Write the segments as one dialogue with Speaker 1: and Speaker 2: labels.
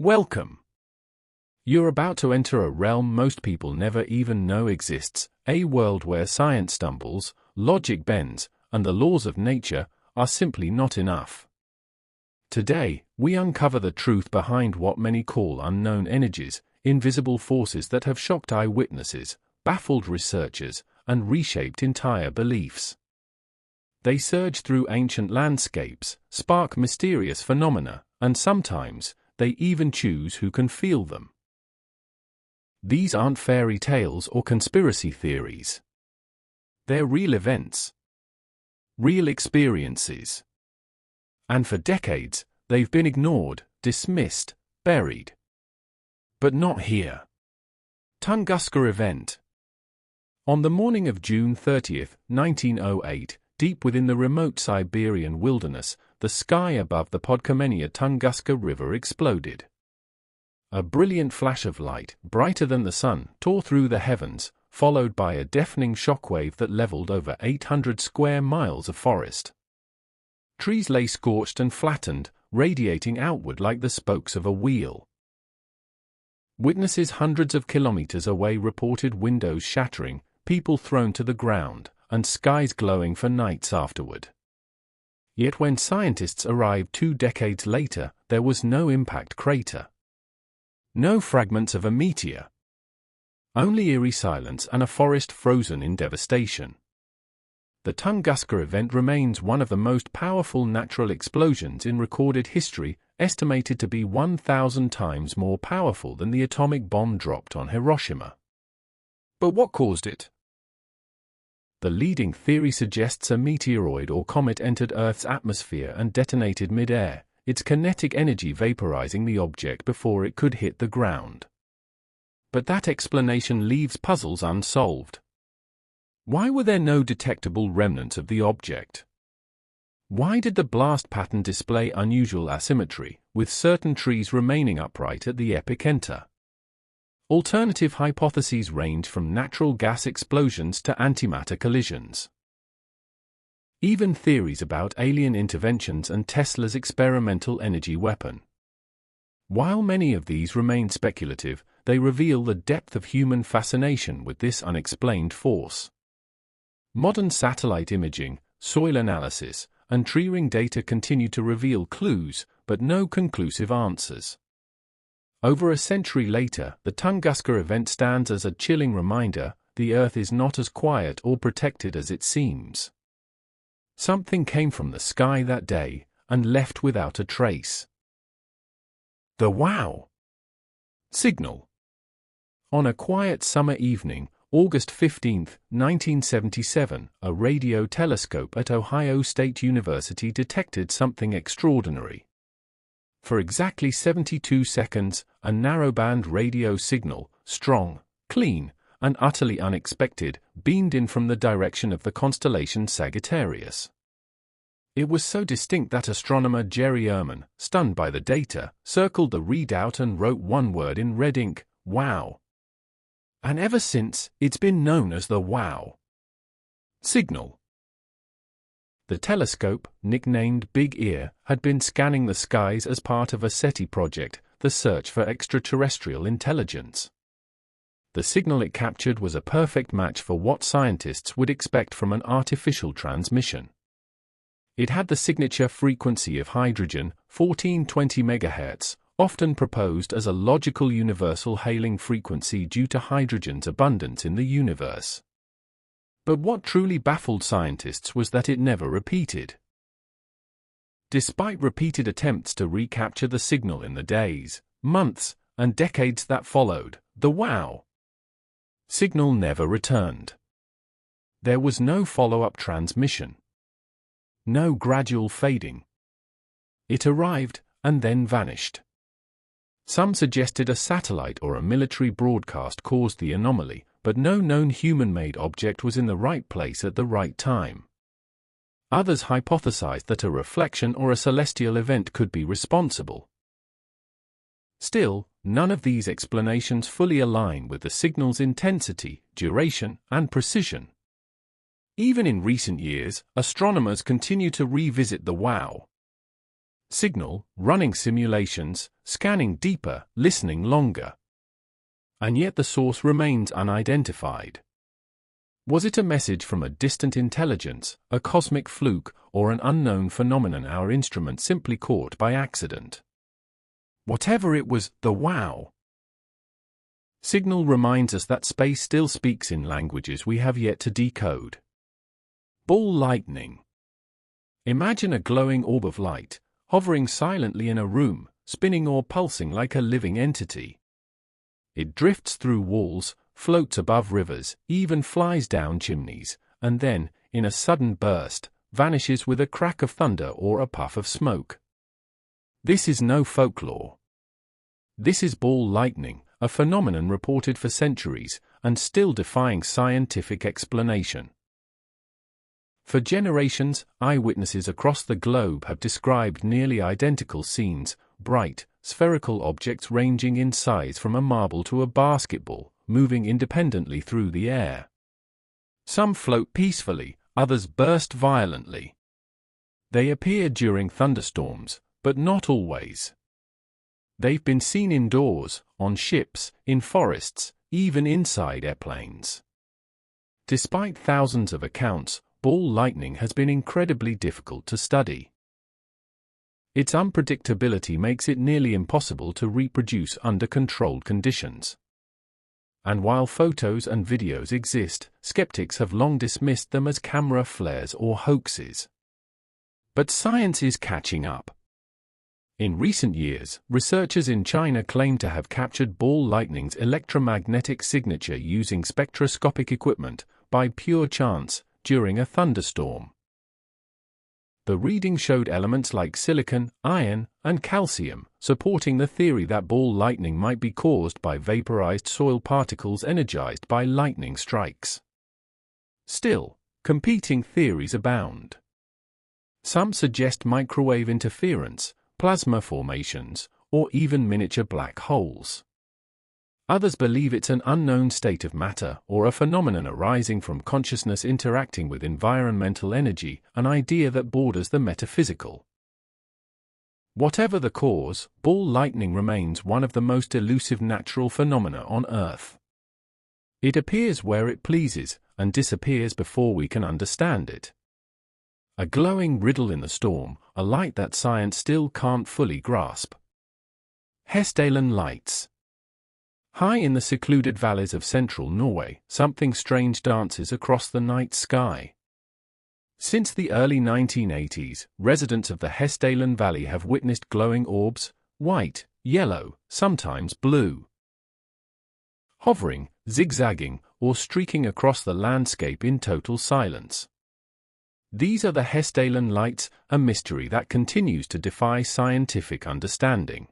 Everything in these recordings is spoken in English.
Speaker 1: Welcome. You're about to enter a realm most people never even know exists, a world where science stumbles, logic bends, and the laws of nature are simply not enough. Today, we uncover the truth behind what many call unknown energies, invisible forces that have shocked eyewitnesses, baffled researchers, and reshaped entire beliefs. They surge through ancient landscapes, spark mysterious phenomena, and sometimes, they even choose who can feel them. These aren't fairy tales or conspiracy theories. They're real events. Real experiences. And for decades, they've been ignored, dismissed, buried. But not here. Tunguska event. On the morning of June 30, 1908, deep within the remote Siberian wilderness, the sky above the Podkamenia Tunguska River exploded. A brilliant flash of light, brighter than the sun, tore through the heavens, followed by a deafening shockwave that leveled over 800 square miles of forest. Trees lay scorched and flattened, radiating outward like the spokes of a wheel. Witnesses hundreds of kilometers away reported windows shattering, people thrown to the ground, and skies glowing for nights afterward. Yet when scientists arrived 2 decades later, there was no impact crater. No fragments of a meteor. Only eerie silence and a forest frozen in devastation. The Tunguska event remains one of the most powerful natural explosions in recorded history, estimated to be 1,000 times more powerful than the atomic bomb dropped on Hiroshima. But what caused it? The leading theory suggests a meteoroid or comet entered Earth's atmosphere and detonated mid-air, its kinetic energy vaporizing the object before it could hit the ground. But that explanation leaves puzzles unsolved. Why were there no detectable remnants of the object? Why did the blast pattern display unusual asymmetry, with certain trees remaining upright at the epicenter? Alternative hypotheses range from natural gas explosions to antimatter collisions. Even theories about alien interventions and Tesla's experimental energy weapon. While many of these remain speculative, they reveal the depth of human fascination with this unexplained force. Modern satellite imaging, soil analysis, and tree ring data continue to reveal clues, but no conclusive answers. Over a century later, the Tunguska event stands as a chilling reminder: the Earth is not as quiet or protected as it seems. Something came from the sky that day, and left without a trace. The wow! Signal. On a quiet summer evening, August 15, 1977, a radio telescope at Ohio State University detected something extraordinary. For exactly 72 seconds, a narrowband radio signal, strong, clean, and utterly unexpected, beamed in from the direction of the constellation Sagittarius. It was so distinct that astronomer Jerry Ehrman, stunned by the data, circled the readout and wrote one word in red ink: wow. And ever since, it's been known as the wow signal. The telescope, nicknamed Big Ear, had been scanning the skies as part of a SETI project, the search for extraterrestrial intelligence. The signal it captured was a perfect match for what scientists would expect from an artificial transmission. It had the signature frequency of hydrogen, 1420 MHz, often proposed as a logical universal hailing frequency due to hydrogen's abundance in the universe. But what truly baffled scientists was that it never repeated. Despite repeated attempts to recapture the signal in the days, months, and decades that followed, the wow signal never returned. There was no follow-up transmission. No gradual fading. It arrived, and then vanished. Some suggested a satellite or a military broadcast caused the anomaly, but no known human-made object was in the right place at the right time. Others hypothesized that a reflection or a celestial event could be responsible. Still, none of these explanations fully align with the signal's intensity, duration, and precision. Even in recent years, astronomers continue to revisit the wow Signal, running simulations, scanning deeper, listening longer. And yet the source remains unidentified. Was it a message from a distant intelligence, a cosmic fluke, or an unknown phenomenon our instrument simply caught by accident? Whatever it was, the wow! Signal reminds us that space still speaks in languages we have yet to decode. Ball lightning. Imagine a glowing orb of light, hovering silently in a room, spinning or pulsing like a living entity. It drifts through walls, floats above rivers, even flies down chimneys, and then, in a sudden burst, vanishes with a crack of thunder or a puff of smoke. This is no folklore. This is ball lightning, a phenomenon reported for centuries, and still defying scientific explanation. For generations, eyewitnesses across the globe have described nearly identical scenes, bright, spherical objects ranging in size from a marble to a basketball, moving independently through the air. Some float peacefully, others burst violently. They appear during thunderstorms, but not always. They've been seen indoors, on ships, in forests, even inside airplanes. Despite thousands of accounts, ball lightning has been incredibly difficult to study. Its unpredictability makes it nearly impossible to reproduce under controlled conditions. And while photos and videos exist, skeptics have long dismissed them as camera flares or hoaxes. But science is catching up. In recent years, researchers in China claim to have captured ball lightning's electromagnetic signature using spectroscopic equipment, by pure chance, during a thunderstorm. The reading showed elements like silicon, iron, and calcium, supporting the theory that ball lightning might be caused by vaporized soil particles energized by lightning strikes. Still, competing theories abound. Some suggest microwave interference, plasma formations, or even miniature black holes. Others believe it's an unknown state of matter or a phenomenon arising from consciousness interacting with environmental energy, an idea that borders the metaphysical. Whatever the cause, ball lightning remains one of the most elusive natural phenomena on Earth. It appears where it pleases and disappears before we can understand it. A glowing riddle in the storm, a light that science still can't fully grasp. Hessdalen lights. High in the secluded valleys of central Norway, something strange dances across the night sky. Since the early 1980s, residents of the Hessdalen Valley have witnessed glowing orbs, white, yellow, sometimes blue. Hovering, zigzagging, or streaking across the landscape in total silence. These are the Hessdalen lights, a mystery that continues to defy scientific understanding.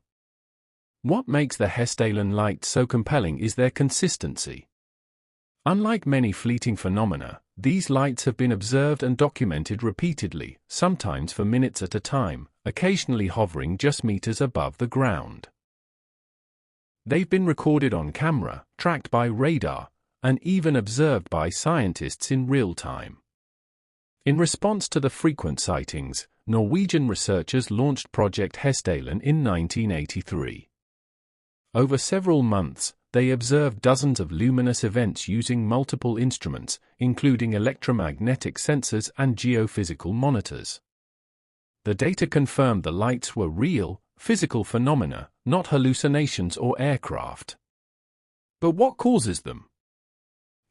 Speaker 1: What makes the Hessdalen lights so compelling is their consistency. Unlike many fleeting phenomena, these lights have been observed and documented repeatedly, sometimes for minutes at a time, occasionally hovering just meters above the ground. They've been recorded on camera, tracked by radar, and even observed by scientists in real time. In response to the frequent sightings, Norwegian researchers launched Project Hessdalen in 1983. Over several months, they observed dozens of luminous events using multiple instruments, including electromagnetic sensors and geophysical monitors. The data confirmed the lights were real, physical phenomena, not hallucinations or aircraft. But what causes them?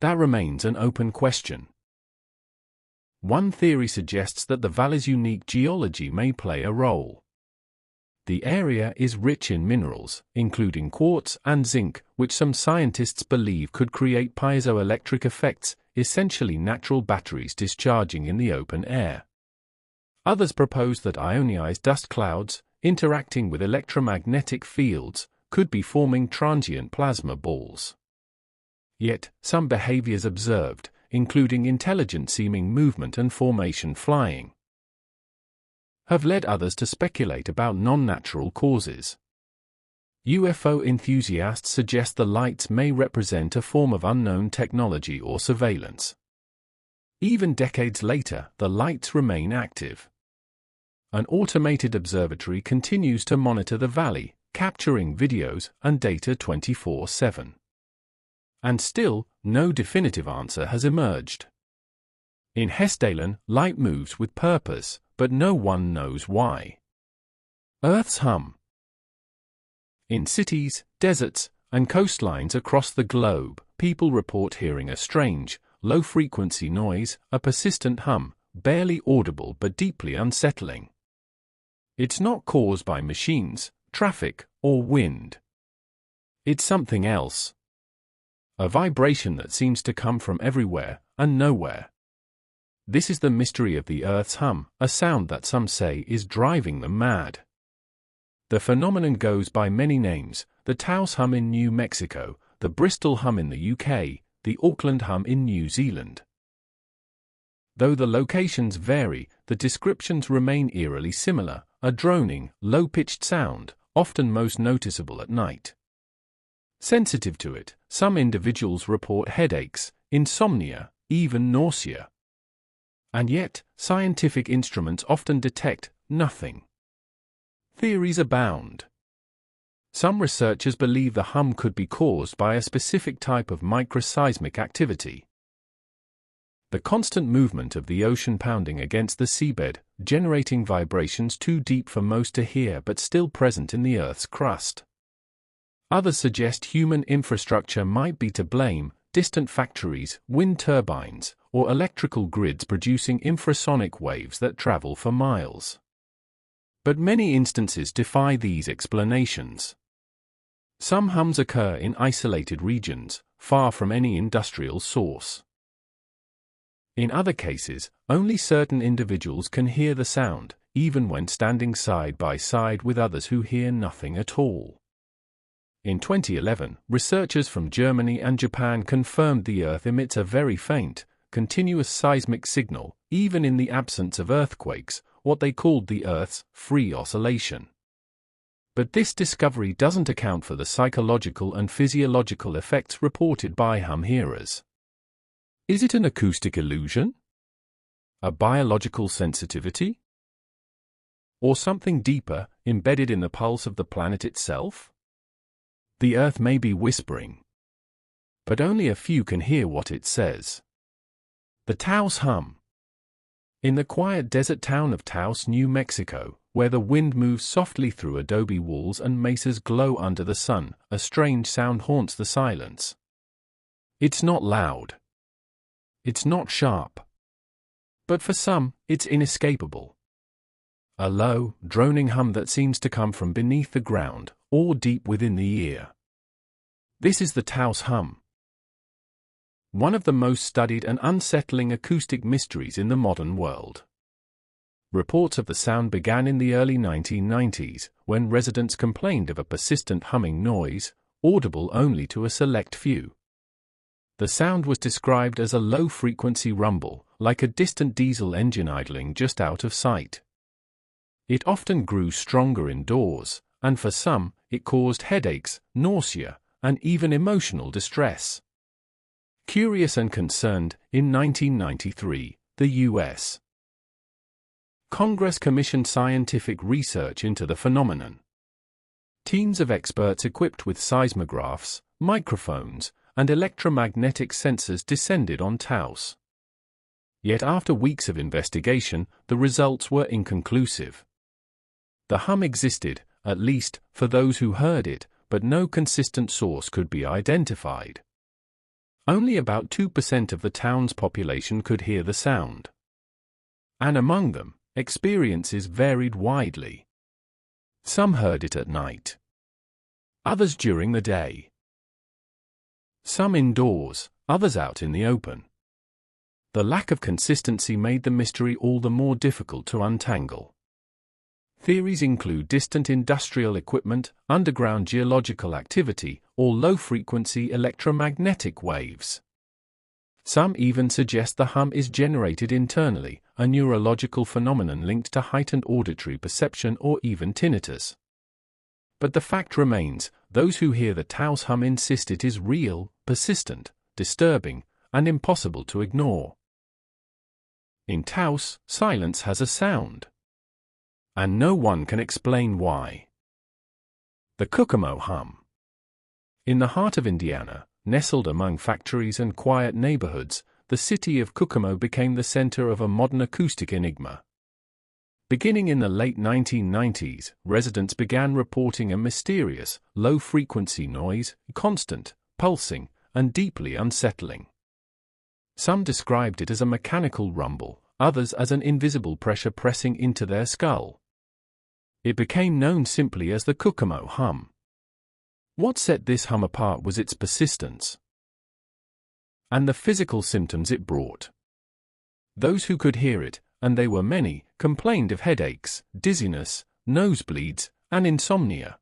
Speaker 1: That remains an open question. One theory suggests that the valley's unique geology may play a role. The area is rich in minerals, including quartz and zinc, which some scientists believe could create piezoelectric effects, essentially natural batteries discharging in the open air. Others propose that ionized dust clouds, interacting with electromagnetic fields, could be forming transient plasma balls. Yet, some behaviors observed, including intelligent-seeming movement and formation flying, have led others to speculate about non-natural causes. UFO enthusiasts suggest the lights may represent a form of unknown technology or surveillance. Even decades later, the lights remain active. An automated observatory continues to monitor the valley, capturing videos and data 24/7. And still, no definitive answer has emerged. In Hessdalen, light moves with purpose, but no one knows why. Earth's hum. In cities, deserts, and coastlines across the globe, people report hearing a strange, low-frequency noise, a persistent hum, barely audible but deeply unsettling. It's not caused by machines, traffic, or wind. It's something else. A vibration that seems to come from everywhere and nowhere. This is the mystery of the Earth's hum, a sound that some say is driving them mad. The phenomenon goes by many names: the Taos hum in New Mexico, the Bristol hum in the UK, the Auckland hum in New Zealand. Though the locations vary, the descriptions remain eerily similar: a droning, low-pitched sound, often most noticeable at night. Sensitive to it, some individuals report headaches, insomnia, even nausea. And yet, scientific instruments often detect nothing. Theories abound. Some researchers believe the hum could be caused by a specific type of microseismic activity. The constant movement of the ocean pounding against the seabed, generating vibrations too deep for most to hear but still present in the Earth's crust. Others suggest human infrastructure might be to blame: distant factories, wind turbines, or electrical grids producing infrasonic waves that travel for miles. But many instances defy these explanations. Some hums occur in isolated regions, far from any industrial source. In other cases, only certain individuals can hear the sound, even when standing side by side with others who hear nothing at all. In 2011, researchers from Germany and Japan confirmed the Earth emits a very faint, continuous seismic signal, even in the absence of earthquakes, what they called the Earth's free oscillation. But this discovery doesn't account for the psychological and physiological effects reported by hum hearers. Is it an acoustic illusion? A biological sensitivity? Or something deeper, embedded in the pulse of the planet itself? The Earth may be whispering, but only a few can hear what it says. The Taos hum. In the quiet desert town of Taos, New Mexico, where the wind moves softly through adobe walls and mesas glow under the sun, a strange sound haunts the silence. It's not loud. It's not sharp. But for some, it's inescapable. A low, droning hum that seems to come from beneath the ground, or deep within the ear. This is the Taos hum. One of the most studied and unsettling acoustic mysteries in the modern world. Reports of the sound began in the early 1990s, when residents complained of a persistent humming noise, audible only to a select few. The sound was described as a low-frequency rumble, like a distant diesel engine idling just out of sight. It often grew stronger indoors, and for some, it caused headaches, nausea, and even emotional distress. Curious and concerned, in 1993, the U.S. Congress commissioned scientific research into the phenomenon. Teams of experts equipped with seismographs, microphones, and electromagnetic sensors descended on Taos. Yet after weeks of investigation, the results were inconclusive. The hum existed, at least, for those who heard it, but no consistent source could be identified. Only about 2% of the town's population could hear the sound. And among them, experiences varied widely. Some heard it at night. Others during the day. Some indoors, others out in the open. The lack of consistency made the mystery all the more difficult to untangle. Theories include distant industrial equipment, underground geological activity, or low-frequency electromagnetic waves. Some even suggest the hum is generated internally, a neurological phenomenon linked to heightened auditory perception or even tinnitus. But the fact remains, those who hear the Taos hum insist it is real, persistent, disturbing, and impossible to ignore. In Taos, silence has a sound. And no one can explain why. The Kokomo hum. In the heart of Indiana, nestled among factories and quiet neighborhoods, the city of Kokomo became the center of a modern acoustic enigma. Beginning in the late 1990s, residents began reporting a mysterious, low-frequency noise, constant, pulsing, and deeply unsettling. Some described it as a mechanical rumble, others as an invisible pressure pressing into their skull. It became known simply as the Kokomo hum. What set this hum apart was its persistence and the physical symptoms it brought. Those who could hear it, and they were many, complained of headaches, dizziness, nosebleeds, and insomnia.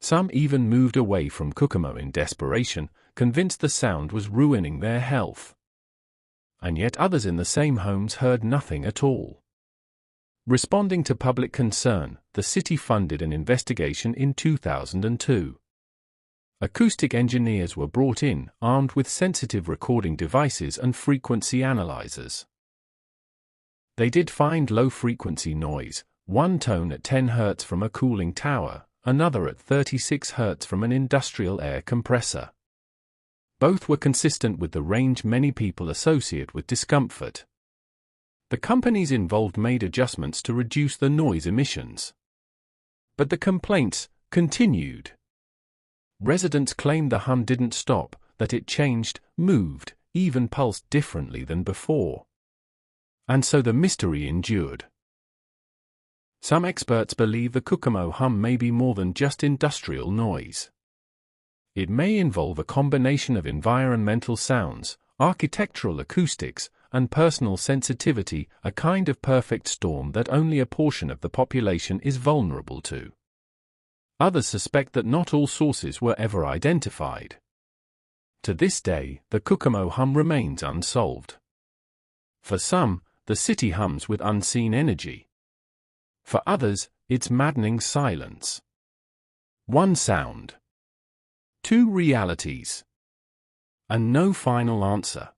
Speaker 1: Some even moved away from Kokomo in desperation, convinced the sound was ruining their health. And yet others in the same homes heard nothing at all. Responding to public concern, the city funded an investigation in 2002. Acoustic engineers were brought in, armed with sensitive recording devices and frequency analyzers. They did find low-frequency noise, one tone at 10 Hz from a cooling tower, another at 36 Hz from an industrial air compressor. Both were consistent with the range many people associate with discomfort. The companies involved made adjustments to reduce the noise emissions. But the complaints continued. Residents claimed the hum didn't stop, that it changed, moved, even pulsed differently than before. And so the mystery endured. Some experts believe the Kokomo hum may be more than just industrial noise. It may involve a combination of environmental sounds, architectural acoustics, and personal sensitivity, a kind of perfect storm that only a portion of the population is vulnerable to. Others suspect that not all sources were ever identified. To this day, the Kokomo hum remains unsolved. For some, the city hums with unseen energy. For others, it's maddening silence. One sound. Two realities. And no final answer.